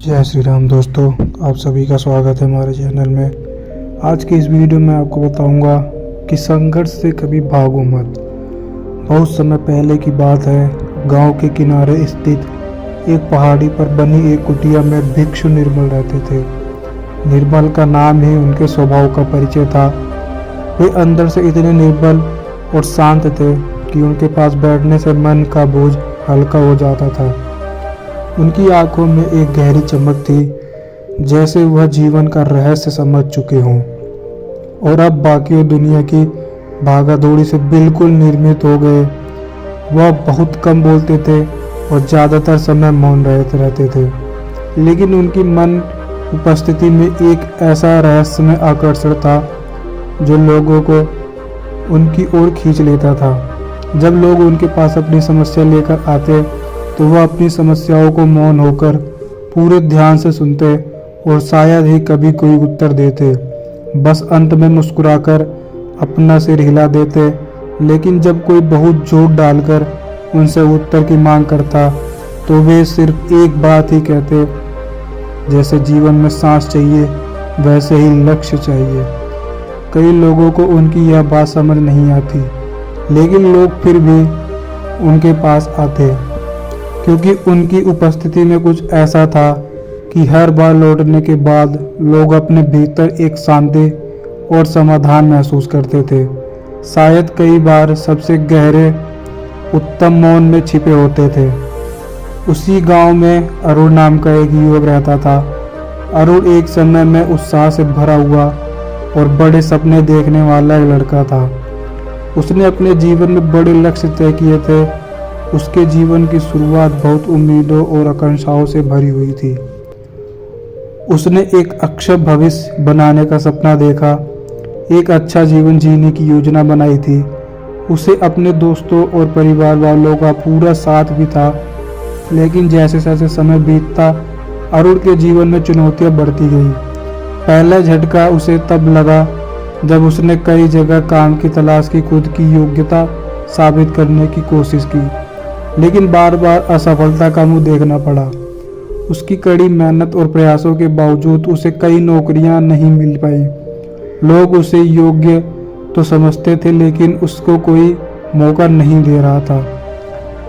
जय श्री राम दोस्तों, आप सभी का स्वागत है हमारे चैनल में। आज की इस वीडियो में आपको बताऊंगा कि संघर्ष से कभी भागो मत। बहुत समय पहले की बात है, गांव के किनारे स्थित एक पहाड़ी पर बनी एक कुटिया में भिक्षु निर्मल रहते थे। निर्मल का नाम ही उनके स्वभाव का परिचय था। वे अंदर से इतने निर्बल और शांत थे कि उनके पास बैठने से मन का बोझ हल्का हो जाता था। उनकी आंखों में एक गहरी चमक थी, जैसे वह जीवन का रहस्य समझ चुके हों और अब बाकी दुनिया की भागादौड़ी से बिल्कुल निर्मित हो गए। वह बहुत कम बोलते थे और ज़्यादातर समय मौन रहते थे, लेकिन उनकी मन उपस्थिति में एक ऐसा रहस्यमय आकर्षण था जो लोगों को उनकी ओर खींच लेता था। जब लोग उनके पास अपनी समस्या लेकर आते तो वह अपनी समस्याओं को मौन होकर पूरे ध्यान से सुनते और शायद ही कभी कोई उत्तर देते। बस अंत में मुस्कुराकर अपना सिर हिला देते। लेकिन जब कोई बहुत जोर डालकर उनसे उत्तर की मांग करता तो वे सिर्फ एक बात ही कहते, जैसे जीवन में सांस चाहिए वैसे ही लक्ष्य चाहिए। कई लोगों को उनकी यह बात समझ नहीं आती, लेकिन लोग फिर भी उनके पास आते, क्योंकि उनकी उपस्थिति में कुछ ऐसा था कि हर बार लौटने के बाद लोग अपने भीतर एक शांति और समाधान महसूस करते थे। शायद कई बार सबसे गहरे उत्तम मौन में छिपे होते थे। उसी गांव में अरुण नाम का एक युवक रहता था। अरुण एक समय में उत्साह से भरा हुआ और बड़े सपने देखने वाला एक लड़का था। उसने अपने जीवन में बड़े लक्ष्य तय किए थे। उसके जीवन की शुरुआत बहुत उम्मीदों और आकांक्षाओं से भरी हुई थी। उसने एक अक्षय भविष्य बनाने का सपना देखा, एक अच्छा जीवन जीने की योजना बनाई थी। उसे अपने दोस्तों और परिवार वालों का पूरा साथ भी था, लेकिन जैसे जैसे समय बीतता अरुण के जीवन में चुनौतियां बढ़ती गई। पहला झटका उसे तब लगा जब उसने कई जगह काम की तलाश की, खुद की योग्यता साबित करने की कोशिश की, लेकिन बार बार असफलता का मुंह देखना पड़ा। उसकी कड़ी मेहनत और प्रयासों के बावजूद उसे कई नौकरियां नहीं मिल पाई। लोग उसे योग्य तो समझते थे, लेकिन उसको कोई मौका नहीं दे रहा था।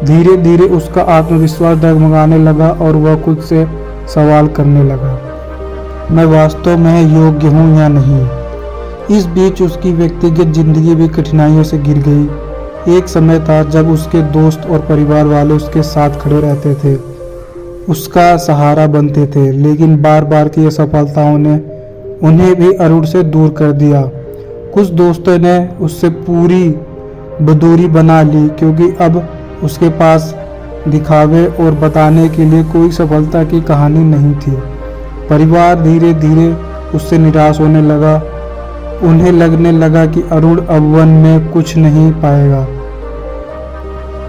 धीरे धीरे उसका आत्मविश्वास डगमगाने लगा और वह खुद से सवाल करने लगा, मैं वास्तव में योग्य हूँ या नहीं। इस बीच उसकी व्यक्तिगत जिंदगी भी कठिनाइयों से घिर गई। एक समय था जब उसके दोस्त और परिवार वाले उसके साथ खड़े रहते थे, उसका सहारा बनते थे, लेकिन बार बार की असफलताओं ने उन्हें भी अरुण से दूर कर दिया। कुछ दोस्तों ने उससे पूरी दूरी बना ली, क्योंकि अब उसके पास दिखावे और बताने के लिए कोई सफलता की कहानी नहीं थी। परिवार धीरे धीरे उससे निराश होने लगा। उन्हें लगने लगा कि अरुण अब वन में कुछ नहीं पाएगा।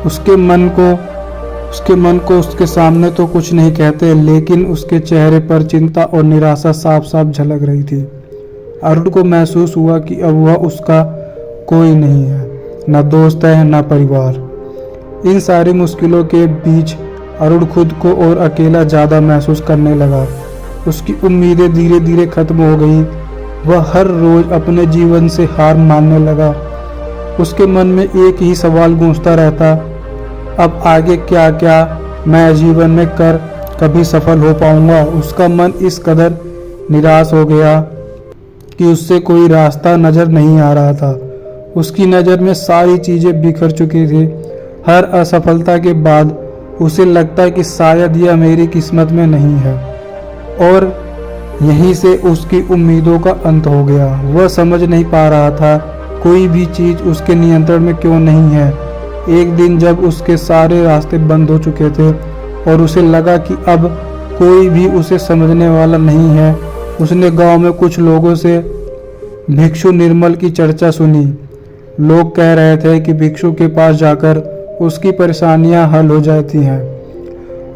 उसके मन को उसके सामने तो कुछ नहीं कहते, लेकिन उसके चेहरे पर चिंता और निराशा साफ साफ झलक रही थी। अरुण को महसूस हुआ कि अब वह उसका कोई नहीं है, न दोस्त है न परिवार। इन सारी मुश्किलों के बीच अरुण खुद को और अकेला ज़्यादा महसूस करने लगा। उसकी उम्मीदें धीरे धीरे खत्म हो गई। वह हर रोज अपने जीवन से हार मानने लगा। उसके मन में एक ही सवाल गूंजता रहता, अब आगे क्या क्या मैं जीवन में कर कभी सफल हो पाऊंगा। उसका मन इस कदर निराश हो गया कि उससे कोई रास्ता नजर नहीं आ रहा था। उसकी नज़र में सारी चीज़ें बिखर चुकी थी। हर असफलता के बाद उसे लगता कि शायद यह मेरी किस्मत में नहीं है, और यहीं से उसकी उम्मीदों का अंत हो गया। वह समझ नहीं पा रहा था कोई भी चीज़ उसके नियंत्रण में क्यों नहीं है। एक दिन जब उसके सारे रास्ते बंद हो चुके थे और उसे लगा कि अब कोई भी उसे समझने वाला नहीं है, उसने गांव में कुछ लोगों से भिक्षु निर्मल की चर्चा सुनी। लोग कह रहे थे कि भिक्षु के पास जाकर उसकी परेशानियां हल हो जाती हैं।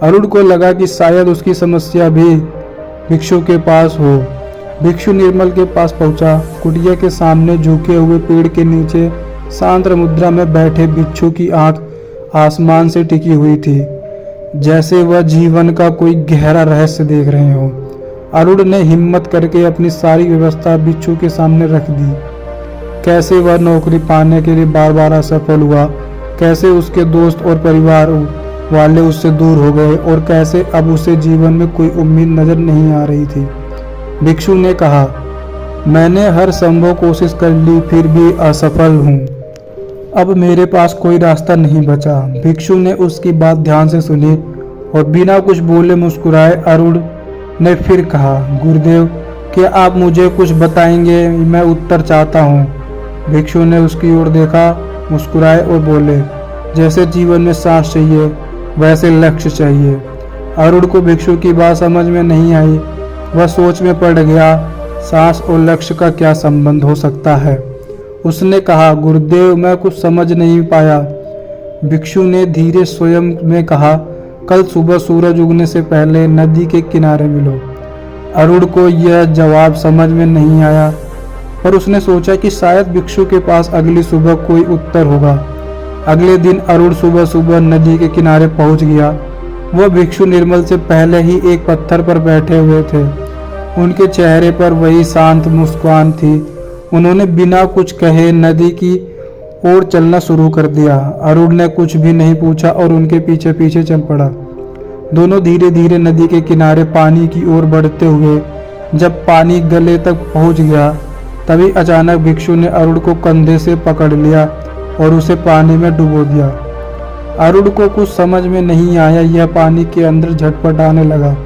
अरुण को लगा कि शायद उसकी समस्या भी भिक्षु के पास हो। भिक्षु निर्मल के पास पहुंचा। कुटिया के सामने झुके हुए पेड़ के नीचे शांत मुद्रा में बैठे भिक्षु की आंख आसमान से टिकी हुई थी। जैसे वह जीवन का कोई गहरा रहस्य देख रहे हो। अरुण ने हिम्मत करके अपनी सारी व्यवस्था भिक्षु के सामने रख दी। कैसे वह नौकरी पाने के लिए बार बार असफल हुआ, कैसे उसके दोस्त और परिवार वाले उससे दूर हो गए और कैसे अब उसे जीवन में कोई उम्मीद नजर नहीं आ रही थी। भिक्षु ने कहा, मैंने हर संभव कोशिश कर ली फिर भी असफल हूँ। अब मेरे पास कोई रास्ता नहीं बचा। भिक्षु ने उसकी बात ध्यान से सुनी और बिना कुछ बोले मुस्कुराए अरुण ने फिर कहा, गुरुदेव क्या आप मुझे कुछ बताएंगे, मैं उत्तर चाहता हूँ। भिक्षु ने उसकी ओर देखा, मुस्कुराए और बोले, जैसे जीवन में सांस चाहिए वैसे लक्ष्य चाहिए। अरुण को भिक्षु की बात समझ में नहीं आई। वह सोच में पड़ गया, सांस और लक्ष्य का क्या संबंध हो सकता है। उसने कहा, गुरुदेव मैं कुछ समझ नहीं पाया। भिक्षु ने धीरे स्वयं में कहा, कल सुबह सूरज उगने से पहले नदी के किनारे मिलो। अरुण को यह जवाब समझ में नहीं आया, पर उसने सोचा कि शायद भिक्षु के पास अगली सुबह कोई उत्तर होगा। अगले दिन अरुण सुबह सुबह नदी के किनारे पहुंच गया। वह भिक्षु निर्मल से पहले ही एक पत्थर पर बैठे हुए थे। उनके चेहरे पर वही शांत मुस्कान थी। उन्होंने बिना कुछ कहे नदी की ओर चलना शुरू कर दिया। अरुण ने कुछ भी नहीं पूछा और उनके पीछे पीछे चल पड़ा। दोनों धीरे धीरे नदी के किनारे पानी की ओर बढ़ते हुए जब पानी गले तक पहुंच गया तभी अचानक भिक्षु ने अरुण को कंधे से पकड़ लिया और उसे पानी में डुबो दिया। अरुण को कुछ समझ में नहीं आया। यह पानी के अंदर झटपटाने लगा,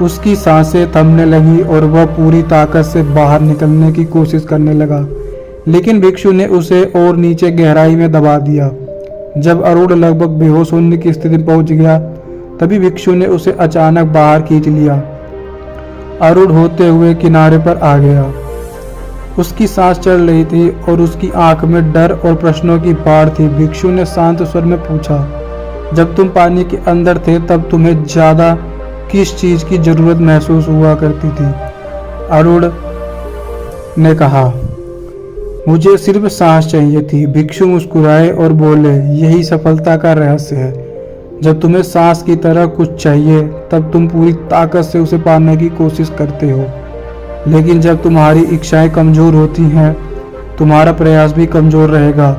उसकी सांसें थमने लगी और वह पूरी ताकत से बाहर निकलने की कोशिश करने लगा, लेकिन भिक्षु ने उसे और नीचे गहराई में दबा दिया। जब अरुण लगभग बेहोश होने की स्थिति में पहुंच गया तभी भिक्षु ने उसे अचानक बाहर खींच लिया। अरुण होते हुए किनारे पर आ गया। उसकी सांस चल रही थी और उसकी आंख में डर और प्रश्नों की बाढ़ थी। भिक्षु ने शांत स्वर में पूछा, जब तुम पानी के अंदर थे तब तुम्हें ज्यादा किस चीज की जरूरत महसूस हुआ करती थी? अरुण ने कहा, मुझे सिर्फ सांस चाहिए थी। भिक्षु मुस्कुराए और बोले, यही सफलता का रहस्य है। जब तुम्हें सांस की तरह कुछ चाहिए तब तुम पूरी ताकत से उसे पाने की कोशिश करते हो, लेकिन जब तुम्हारी इच्छाएं कमजोर होती हैं तुम्हारा प्रयास भी कमजोर रहेगा।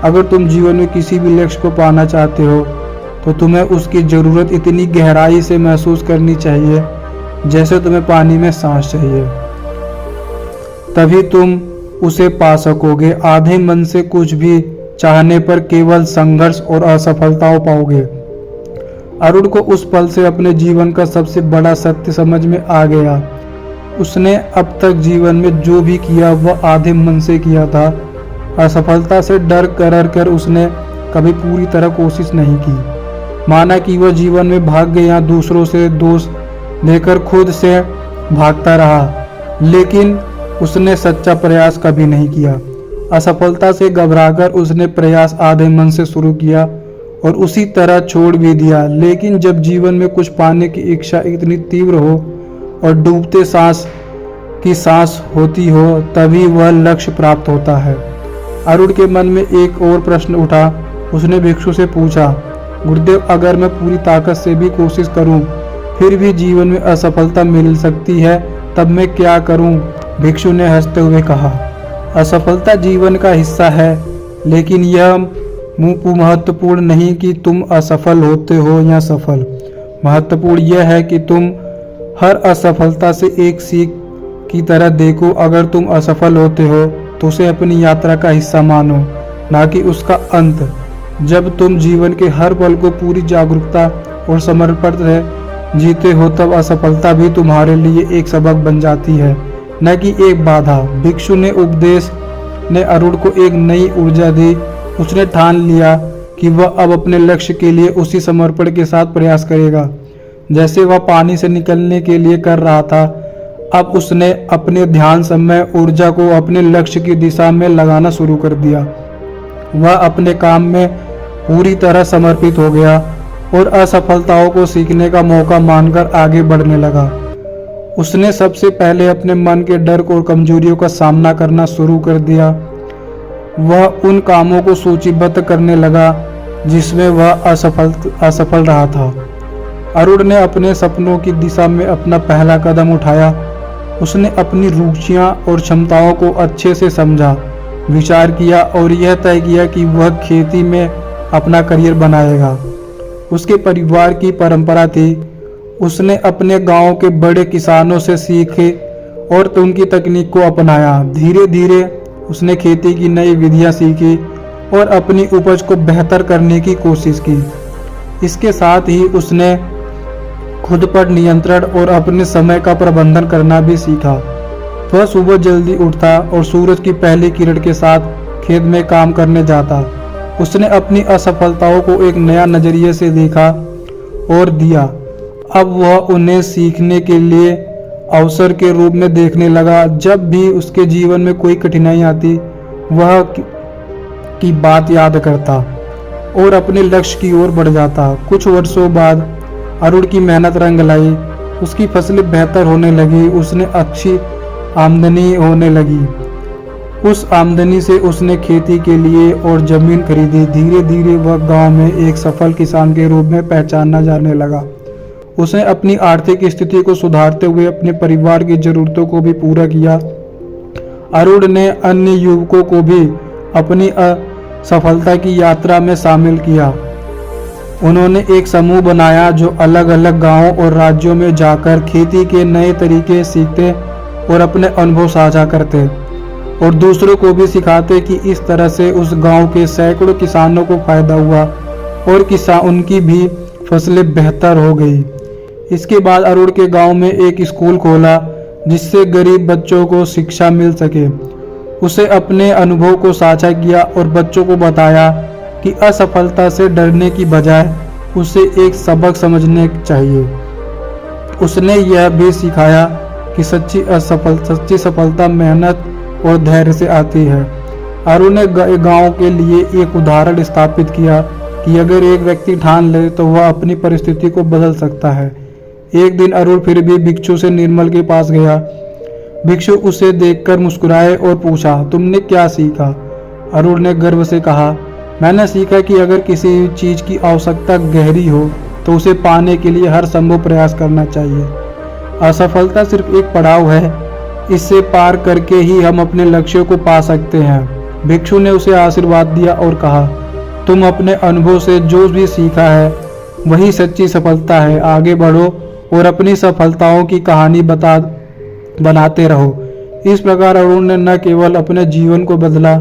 अगर तुम जीवन में किसी भी लक्ष्य को पाना चाहते हो तो तुम्हें उसकी जरूरत इतनी गहराई से महसूस करनी चाहिए जैसे तुम्हें पानी में सांस चाहिए, तभी तुम उसे पा सकोगे। आधे मन से कुछ भी चाहने पर केवल संघर्ष और असफलताओं पाओगे। अरुण को उस पल से अपने जीवन का सबसे बड़ा सत्य समझ में आ गया। उसने अब तक जीवन में जो भी किया वह आधे मन से किया था। असफलता से डर कर उसने कभी पूरी तरह कोशिश नहीं की। माना कि वह जीवन में भाग गया, दूसरों से दोष देकर खुद से भागता रहा, लेकिन उसने सच्चा प्रयास कभी नहीं किया। असफलता से घबराकर उसने प्रयास आधे मन से शुरू किया और उसी तरह छोड़ भी दिया। लेकिन जब जीवन में कुछ पाने की इच्छा इतनी तीव्र हो और डूबते सांस की सांस होती हो तभी वह लक्ष्य प्राप्त होता है। अरुण के मन में एक और प्रश्न उठा। उसने भिक्षु से पूछा, गुरुदेव अगर मैं पूरी ताकत से भी कोशिश करूं फिर भी जीवन में असफलता मिल सकती है, तब मैं क्या करूं? भिक्षु ने हंसते हुए कहा, असफलता जीवन का हिस्सा है, लेकिन यह महत्वपूर्ण नहीं कि तुम असफल होते हो या सफल। महत्वपूर्ण यह है कि तुम हर असफलता से एक सीख की तरह देखो। अगर तुम असफल होते हो तो उसे अपनी यात्रा का हिस्सा मानो, ना कि उसका अंत। जब तुम जीवन के हर पल को पूरी जागरूकता और समर्पण से जीते हो तब असफलता भी तुम्हारे लिए एक सबक बन जाती है, न कि एक बाधा। भिक्षु ने उपदेश ने अरुण को एक नई ऊर्जा दी। उसने ठान लिया कि वह अब अपने लक्ष्य के लिए उसी समर्पण के साथ प्रयास करेगा जैसे वह पानी से निकलने के लिए कर रहा था। अब उसने अपने ध्यान, समय, ऊर्जा को अपने लक्ष्य की दिशा में लगाना शुरू कर दिया। वह अपने काम में पूरी तरह समर्पित हो गया और असफलताओं को सीखने का मौका मानकर आगे बढ़ने लगा। उसने सबसे पहले अपने मन के डर और कमजोरियों का सामना करना शुरू कर दिया। वह उन कामों को सूचीबद्ध करने लगा जिसमें वह असफल रहा था। अरुण ने अपने सपनों की दिशा में अपना पहला कदम उठाया। उसने अपनी रुचियां और क्षमताओं को अच्छे से समझा, विचार किया और यह तय किया कि वह खेती में अपना करियर बनाएगा। उसके परिवार की परंपरा थी। उसने अपने गांव के बड़े किसानों से सीखे और उनकी तकनीक को अपनाया। धीरे धीरे उसने खेती की नई विधियां सीखी और अपनी उपज को बेहतर करने की कोशिश की। इसके साथ ही उसने खुद पर नियंत्रण और अपने समय का प्रबंधन करना भी सीखा। वह सुबह जल्दी उठता और सूरज की पहली किरण के साथ खेत में काम करने जाता। उसने अपनी असफलताओं को एक नया नजरिए से देखा और दिया। अब वह उन्हें सीखने के लिए अवसर के रूप में देखने लगा। जब भी उसके जीवन में कोई कठिनाई आती, वह की बात याद करता और अपने लक्ष्य की ओर बढ़ जाता। कुछ वर्षों बाद अरुण की मेहनत रंग लाई। उसकी फसलें बेहतर होने लगी। उसने अच्छी आमदनी होने लगी। उस आमदनी से उसने खेती के लिए और जमीन खरीदी। धीरे धीरे वह गांव में एक सफल किसान के रूप में पहचाना जाने लगा। उसने अपनी आर्थिक स्थिति को सुधारते हुए अपने परिवार की जरूरतों को भी पूरा किया। अरुण ने अन्य युवकों को भी अपनी सफलता की यात्रा में शामिल किया। उन्होंने एक समूह बनाया जो अलग अलग गांवों और राज्यों में जाकर खेती के नए तरीके सीखते और अपने अनुभव साझा करते और दूसरों को भी सिखाते कि इस तरह से उस गांव के सैकड़ों किसानों को फायदा हुआ और उनकी भी फसलें बेहतर हो गई। इसके बाद अरुण के गांव में एक स्कूल खोला जिससे गरीब बच्चों को शिक्षा मिल सके। उसे अपने अनुभव को साझा किया और बच्चों को बताया कि असफलता से डरने की बजाय उसे एक सबक समझने चाहिए। उसने यह भी सिखाया कि सच्ची सफलता मेहनत और धैर्य से आती है। अरुण ने गांव के लिए एक उदाहरण स्थापित किया कि अगर एक व्यक्ति ठान ले तो वह अपनी परिस्थिति को बदल सकता है। एक दिन अरुण फिर भी भिक्षु से निर्मल के पास गया। भिक्षु उसे देखकर मुस्कुराए और पूछा, तुमने क्या सीखा? अरुण ने गर्व से कहा, मैंने सीखा कि अगर किसी चीज की आवश्यकता गहरी हो तो उसे पाने के लिए हर संभव प्रयास करना चाहिए। असफलता सिर्फ एक पड़ाव है, इससे पार करके ही हम अपने लक्ष्यों को पा सकते हैं। भिक्षु ने उसे आशीर्वाद दिया और कहा, तुम अपने अनुभव से जो भी सीखा है वही सच्ची सफलता है। आगे बढ़ो और अपनी सफलताओं की कहानी बनाते रहो। इस प्रकार अरुण ने न केवल अपने जीवन को बदला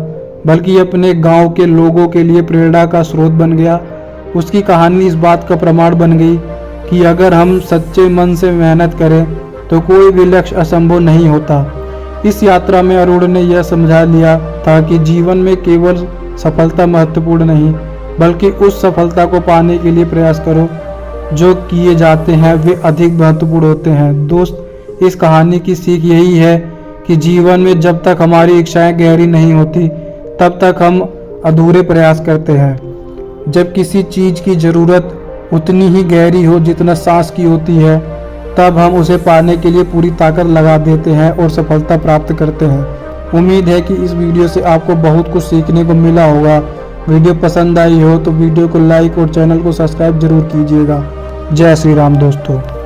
बल्कि अपने गांव के लोगों के लिए प्रेरणा का स्रोत बन गया। उसकी कहानी इस बात का प्रमाण बन गई कि अगर हम सच्चे मन से मेहनत करें तो कोई भी लक्ष्य असंभव नहीं होता। इस यात्रा में अरुण ने यह समझा लिया था कि जीवन में केवल सफलता महत्वपूर्ण नहीं बल्कि उस सफलता को पाने के लिए प्रयास करो जो किए जाते हैं वे अधिक महत्वपूर्ण होते हैं। दोस्त, इस कहानी की सीख यही है कि जीवन में जब तक हमारी इच्छाएं गहरी नहीं होती तब तक हम अधूरे प्रयास करते हैं। जब किसी चीज की जरूरत उतनी ही गहरी हो जितना सांस की होती है तब हम उसे पाने के लिए पूरी ताकत लगा देते हैं और सफलता प्राप्त करते हैं। उम्मीद है कि इस वीडियो से आपको बहुत कुछ सीखने को मिला होगा। वीडियो पसंद आई हो तो वीडियो को लाइक और चैनल को सब्सक्राइब जरूर कीजिएगा। जय श्री राम दोस्तों।